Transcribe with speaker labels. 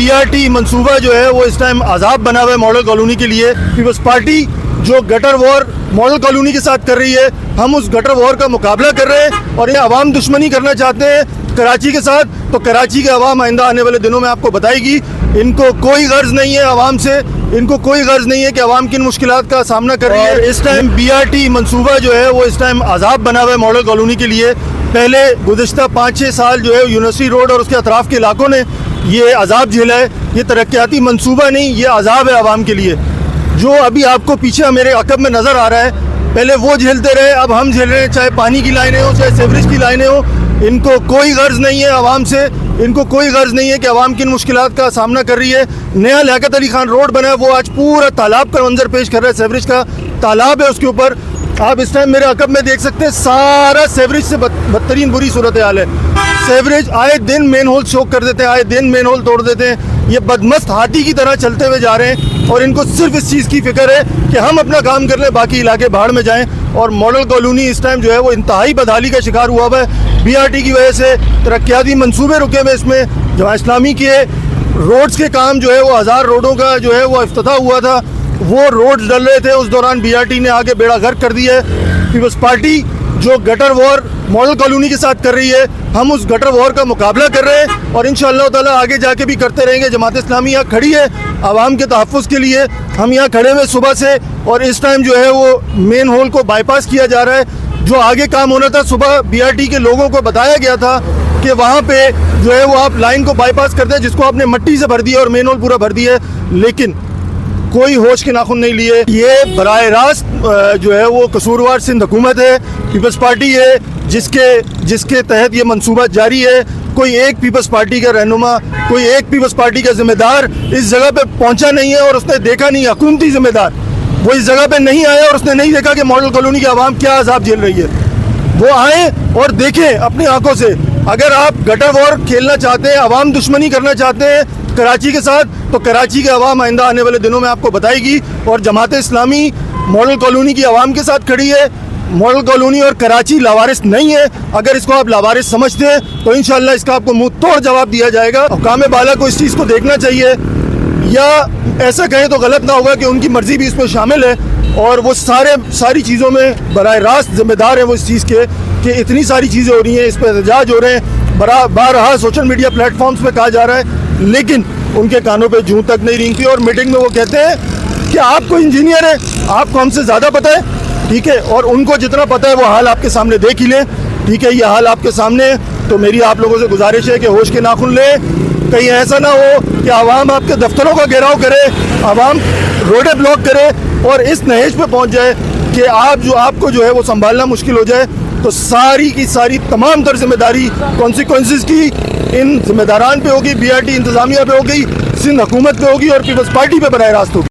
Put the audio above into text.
Speaker 1: BRT منصوبہ جو ہے وہ اس ٹائم عذاب بنا ہوا ہے ماڈل کالونی کے لیے. پیپلز پارٹی جو گٹر وار ماڈل کالونی کے ساتھ کر رہی ہے, ہم اس گٹر وار کا مقابلہ کر رہے ہیں اور یہ عوام دشمنی کرنا چاہتے ہیں کراچی کے ساتھ. تو کراچی کے عوام آئندہ آنے والے دنوں میں آپ کو بتائے گی. ان کو کوئی غرض نہیں ہے عوام سے, ان کو کوئی غرض نہیں ہے کہ عوام کن مشکلات کا سامنا کر رہی ہے. اس ٹائم BRT منصوبہ جو ہے وہ اس ٹائم عذاب بنا ہوا ہے ماڈل کالونی کے لیے. پہلے گزشتہ 5-6 سال جو ہے یونیورسٹی روڈ اور اس کے اطراف کے علاقوں نے یہ عذاب جھیلا ہے. یہ ترقیاتی منصوبہ نہیں, یہ عذاب ہے عوام کے لیے. جو ابھی آپ کو پیچھے میرے عقب میں نظر آ رہا ہے, پہلے وہ جھیلتے رہے, اب ہم جھیل رہے ہیں. چاہے پانی کی لائنیں ہوں, چاہے سیوریج کی لائنیں ہوں, ان کو کوئی غرض نہیں ہے عوام سے, ان کو کوئی غرض نہیں ہے کہ عوام کن مشکلات کا سامنا کر رہی ہے. نیا لیاقت علی خان روڈ بنا ہے, وہ آج پورا تالاب کا منظر پیش کر رہا ہے. سیوریج کا تالاب ہے اس کے اوپر. آپ اس ٹائم میرے عقب میں دیکھ سکتے ہیں, سارا سیوریج سے بدترین بری صورتحال ہے. سیوریج آئے دن مین ہول چوک کر دیتے ہیں, آئے دن مین ہول توڑ دیتے ہیں. یہ بدمست ہاتھی کی طرح چلتے ہوئے جا رہے ہیں اور ان کو صرف اس چیز کی فکر ہے کہ ہم اپنا کام کر لیں, باقی علاقے بھاڑ میں جائیں. اور ماڈل کالونی اس ٹائم جو ہے وہ انتہائی بدحالی کا شکار ہوا ہوا ہے BRT کی وجہ سے. ترقیاتی منصوبے رکے ہوئے اس میں. جماعت اسلامی کے روڈز کے کام جو ہے وہ 1000 روڈوں کا جو ہے وہ افتتاح ہوا تھا, وہ روڈز ڈل رہے تھے, اس دوران BRT نے آگے بیڑا غرق کر دیا ہے. پیپلز پارٹی جو گٹر وار ماڈل کالونی کے ساتھ کر رہی ہے, ہم اس گٹر وار کا مقابلہ کر رہے ہیں اور انشاءاللہ تعالیٰ آگے جا کے بھی کرتے رہیں گے. جماعت اسلامی یہاں کھڑی ہے عوام کے تحفظ کے لیے. ہم یہاں کھڑے ہوئے صبح سے, اور اس ٹائم جو ہے وہ مین ہول کو بائی پاس کیا جا رہا ہے. جو آگے کام ہونا تھا, صبح BRT کے لوگوں کو بتایا گیا تھا کہ وہاں پہ جو ہے وہ آپ لائن کو بائی پاس کر دیں, جس کو آپ نے مٹی سے بھر دیا اور مین ہول پورا بھر دیا ہے, لیکن کوئی ہوش کے ناخن نہیں لیے. یہ براہ راست جو ہے وہ قصوروار سندھ حکومت ہے, پیپلز پارٹی ہے جس کے تحت یہ منصوبہ جاری ہے. کوئی ایک پیپلز پارٹی کا رہنما, کوئی ایک پیپلز پارٹی کا ذمہ دار اس جگہ پہ پہنچا نہیں ہے اور اس نے دیکھا نہیں. حکومتی ذمہ دار وہ اس جگہ پہ نہیں آیا اور اس نے نہیں دیکھا کہ ماڈل کالونی کی عوام کیا عذاب جھیل رہی ہے. وہ آئیں اور دیکھیں اپنی آنکھوں سے. اگر آپ گٹر وار کھیلنا چاہتے ہیں, عوام دشمنی کرنا چاہتے ہیں کراچی کے ساتھ, تو کراچی کے عوام آئندہ آنے والے دنوں میں آپ کو بتائے گی. اور جماعت اسلامی ماڈل کالونی کی عوام کے ساتھ کھڑی ہے. ماڈل کالونی اور کراچی لاوارث نہیں ہے. اگر اس کو آپ لاوارث سمجھتے ہیں تو انشاءاللہ اس کا آپ کو منہ توڑ جواب دیا جائے گا. حکام بالا کو اس چیز کو دیکھنا چاہیے, یا ایسا کہیں تو غلط نہ ہوگا کہ ان کی مرضی بھی اس میں شامل ہے, اور وہ ساری چیزوں میں براہ راست ذمہ دار ہیں وہ اس چیز کے کہ اتنی ساری چیزیں ہو رہی ہیں, اس پہ احتجاج ہو رہے ہیں. بارہا سوشل میڈیا پلیٹ فارمز پہ کہا جا رہا ہے, لیکن ان کے کانوں پہ جوں تک نہیں رینگتی. اور میٹنگ میں وہ کہتے ہیں کہ آپ کو انجینئر ہیں, آپ کو ہم سے زیادہ پتہ ہے, ٹھیک ہے, اور ان کو جتنا پتہ ہے وہ حال آپ کے سامنے دیکھ ہی لیں, ٹھیک ہے. یہ حال آپ کے سامنے ہے. تو میری آپ لوگوں سے گزارش ہے کہ ہوش کے ناخن لیں. کہیں ایسا نہ ہو کہ عوام آپ کے دفتروں کا گھیراؤ کرے, عوام روڈیں بلاک کرے اور اس نہج پہ پہنچ جائے کہ آپ کو جو ہے وہ سنبھالنا مشکل ہو جائے. تو ساری کی ساری تمام تر ذمہ داری کانسیکوینسز کی ان ذمہ داران پہ ہوگی, BRT انتظامیہ پہ ہوگی, سندھ حکومت پہ ہوگی اور پیپلز پارٹی پہ براہ راست ہوگی.